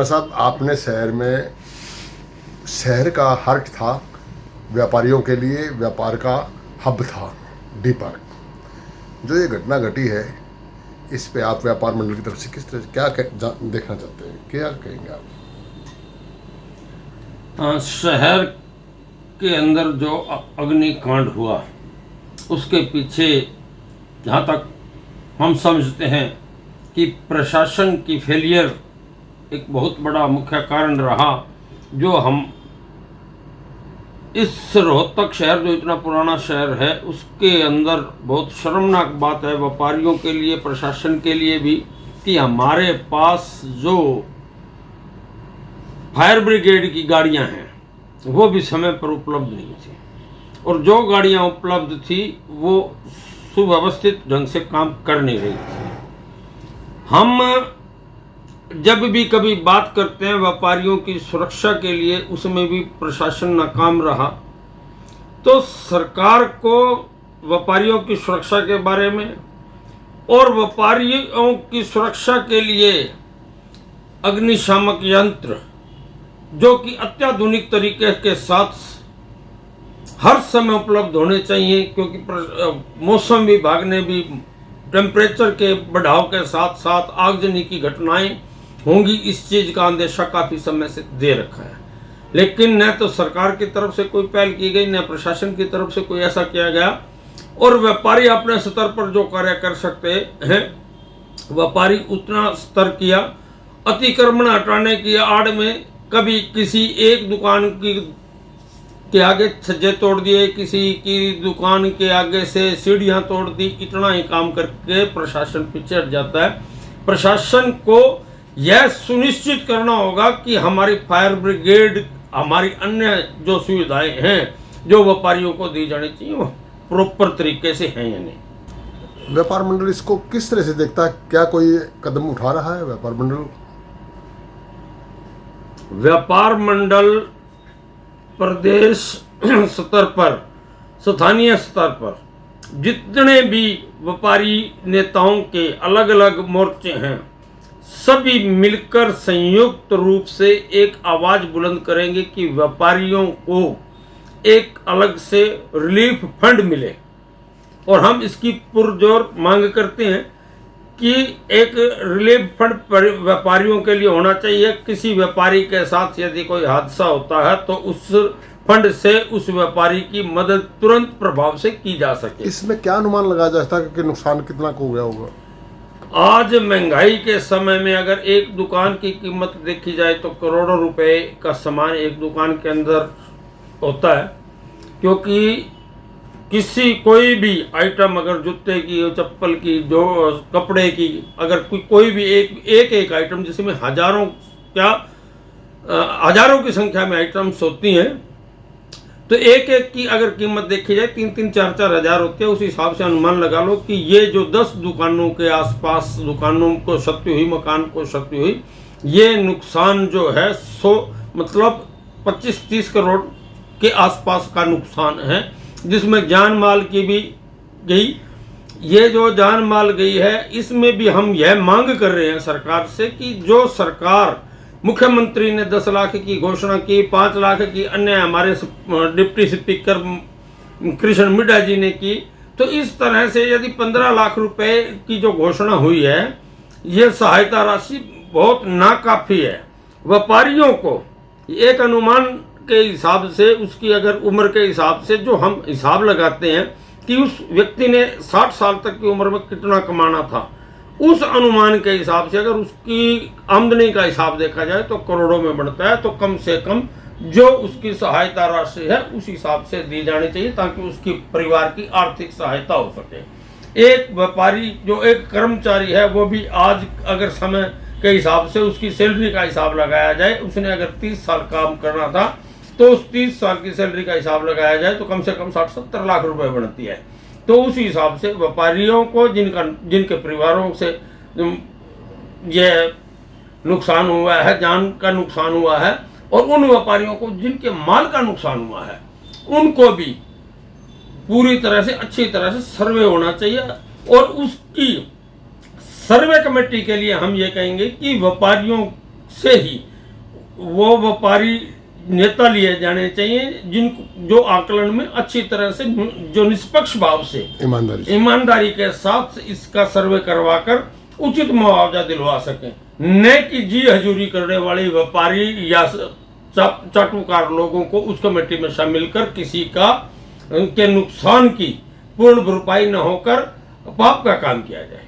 राणा साहब, आपने शहर का हार्ट था, व्यापारियों के लिए व्यापार का हब था डी पार्क। जो ये घटना घटी है, इस पे आप व्यापार मंडल की तरफ से किस तरह क्या देखना चाहते हैं, क्या कहेंगे आप? शहर के अंदर जो अग्निकांड हुआ, उसके पीछे जहाँ तक हम समझते हैं कि प्रशासन की फेलियर एक बहुत बड़ा मुख्य कारण रहा। जो हम इस रोहतक शहर, जो इतना पुराना शहर है, उसके अंदर बहुत शर्मनाक बात है व्यापारियों के लिए, प्रशासन के लिए भी, कि हमारे पास जो फायर ब्रिगेड की गाड़ियां हैं वो भी समय पर उपलब्ध नहीं थी, और जो गाड़ियां उपलब्ध थी वो सुव्यवस्थित ढंग से काम कर नहीं रही थी। हम जब भी कभी बात करते हैं व्यापारियों की सुरक्षा के लिए, उसमें भी प्रशासन नाकाम रहा। तो सरकार को व्यापारियों की सुरक्षा के बारे में और व्यापारियों की सुरक्षा के लिए अग्निशामक यंत्र, जो कि अत्याधुनिक तरीके के साथ हर समय उपलब्ध होने चाहिए, क्योंकि मौसम विभाग ने भी टेम्परेचर के बढ़ाव के साथ साथ आगजनी की घटनाएं होंगी, इस चीज का अंदेशा काफी समय से दे रखा है। लेकिन न तो सरकार की तरफ से कोई पहल की गई, न प्रशासन की तरफ से कोई ऐसा किया गया। और व्यापारी अपने स्तर पर जो कार्य कर सकते हैं, व्यापारी उतना स्तर किया। अतिक्रमण हटाने की आड़ में कभी किसी एक दुकान के आगे छज्जे तोड़ दिए, किसी की दुकान के आगे से सीढ़ियां तोड़ दी, इतना ही काम करके प्रशासन पीछे हट जाता है। प्रशासन को यह सुनिश्चित करना होगा कि हमारी फायर ब्रिगेड, हमारी अन्य जो सुविधाएं हैं जो व्यापारियों को दी जानी चाहिए, वो प्रॉपर तरीके से हैं या नहीं। व्यापार मंडल इसको किस तरह से देखता है? क्या कोई कदम उठा रहा है व्यापार मंडल? व्यापार मंडल प्रदेश स्तर पर, स्थानीय स्तर पर जितने भी व्यापारी नेताओं के अलग अलग मोर्चे हैं, सभी मिलकर संयुक्त रूप से एक आवाज बुलंद करेंगे कि व्यापारियों को एक अलग से रिलीफ फंड मिले। और हम इसकी पुरजोर मांग करते हैं कि एक रिलीफ फंड व्यापारियों के लिए होना चाहिए। किसी व्यापारी के साथ यदि कोई हादसा होता है तो उस फंड से उस व्यापारी की मदद तुरंत प्रभाव से की जा सके। इसमें क्या अनुमान लगाया जा सकता है कि नुकसान कितना हो गया होगा? आज महंगाई के समय में अगर एक दुकान की कीमत देखी जाए तो करोड़ों रुपए का सामान एक दुकान के अंदर होता है, क्योंकि कोई भी आइटम, अगर जूते की, चप्पल की, जो कपड़े की, अगर कोई भी एक आइटम, जिसमें हजारों की संख्या में आइटम्स होती हैं, तो एक की अगर कीमत देखी जाए 3-3, 4-4 हजार होती है। उस हिसाब से अनुमान लगा लो कि ये जो 10 दुकानों के आसपास दुकानों को क्षति हुई, मकान को क्षति हुई, ये नुकसान जो है 25-30 करोड़ के आसपास का नुकसान है, जिसमें जान माल की भी गई। ये जो जान माल गई है, इसमें भी हम यह मांग कर रहे हैं सरकार से कि जो सरकार, मुख्यमंत्री ने 10 लाख की घोषणा की, 5 लाख की अन्य हमारे डिप्टी स्पीकर कृष्ण मिड्ढा जी ने की, तो इस तरह से यदि 15 लाख रुपए की जो घोषणा हुई है, ये सहायता राशि बहुत नाकाफी है। व्यापारियों को एक अनुमान के हिसाब से, उसकी अगर उम्र के हिसाब से जो हम हिसाब लगाते हैं कि उस व्यक्ति ने 60 साल तक की उम्र में कितना कमाना था, उस अनुमान के हिसाब से अगर उसकी आमदनी का हिसाब देखा जाए तो करोड़ों में बढ़ता है। तो कम से कम जो उसकी सहायता राशि है उस हिसाब से दी जानी चाहिए, ताकि उसकी परिवार की आर्थिक सहायता हो सके। एक व्यापारी, जो एक कर्मचारी है, वो भी आज अगर समय के हिसाब से उसकी सैलरी का हिसाब लगाया जाए, उसने अगर 30 साल काम करना था तो उस 30 साल की सैलरी का हिसाब लगाया जाए तो कम से कम 60-70 लाख रुपए बनती है। तो उस हिसाब से व्यापारियों को जिनके परिवारों से ये नुकसान हुआ है, जान का नुकसान हुआ है, और उन व्यापारियों को जिनके माल का नुकसान हुआ है, उनको भी पूरी तरह से, अच्छी तरह से सर्वे होना चाहिए। और उसकी सर्वे कमेटी के लिए हम ये कहेंगे कि व्यापारियों से ही वो व्यापारी नेता लिए जाने चाहिए जो आकलन में अच्छी तरह से, जो निष्पक्ष भाव से, ईमानदारी के साथ इसका सर्वे करवाकर उचित मुआवजा दिलवा सकें, न कि जी हजूरी करने वाले व्यापारी या चाटुकार लोगों को उस कमेटी में शामिल कर किसी के नुकसान की पूर्ण भरपाई न होकर पाप का काम किया जाए।